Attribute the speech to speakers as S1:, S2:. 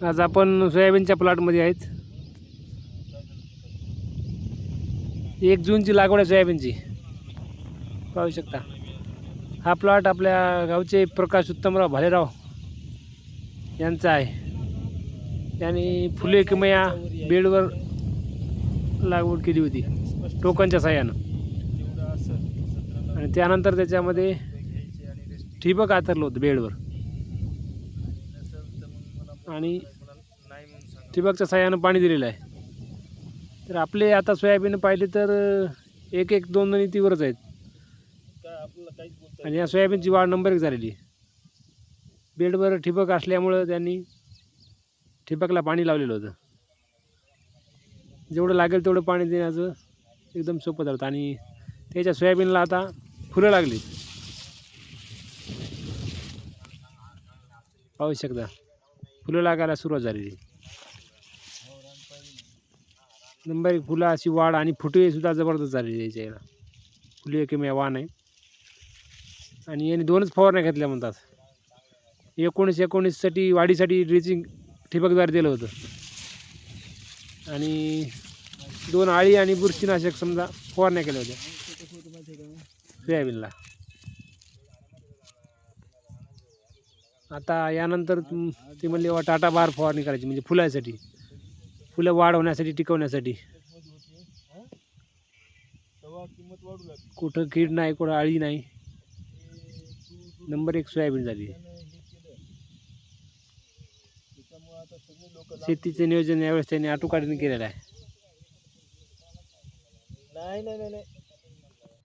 S1: आज आपण सोयाबीनच्या प्लॉटमध्ये आहेत. 1 जूनची लागवड आहे सोयाबीनची, पाहू शकता. हा प्लॉट आपल्या गावचे प्रकाश उत्तमराव भालेराव यांचा आहे. त्यांनी फुले किमया बेडवर लागवड केली होती टोकनच्या साह्यानं, आणि त्यानंतर त्याच्यामध्ये ठिबक आतरलं होतं बेडवर, आणि ठिबकच्या साह्यानं पाणी दिलेलं आहे. तर आपले आता सोयाबीन पाहिले तर 1-2 नीतीवरच आहेत, आणि या सोयाबीनची वाढ नंबर 1 झालेली आहे. बेडवर ठिबक असल्यामुळं त्यांनी ठिबकला पाणी लावलेलं होतं. जेवढं लागेल तेवढं पाणी देण्याचं एकदम सोपं झालं, आणि त्याच्या सोयाबीनला आता फुलं लागली, पाहू शकता. फुलं लागायला सुरुवात झालेली. नंबर 1 फुलं अशी वाढ, आणि फुटे सुद्धा जबरदस्त झालेली याच्या याला. फुले किंवा वाण आहे, आणि याने 2च फवारण्या घेतल्या म्हणतात. 19-19साठी वाढीसाठी ड्रिचिंग ठिबकद्वारे दिलं होतं, आणि 2 आळी आणि बुरशीनाशक समजा फवारण्या केल्या होत्या सोयाबीनला. आता यानंतर ते म्हणले टाटा बार फवारणी करायची, म्हणजे फुलासाठी, फुलं वाढ होण्यासाठी, टिकवण्यासाठी. कुठं कीड नाही, कुठं आळी नाही, नंबर 1 सोयाबीन झाली. शेतीचं नियोजन यावेळेस त्यांनी आटोकाटीने केलेलं आहे.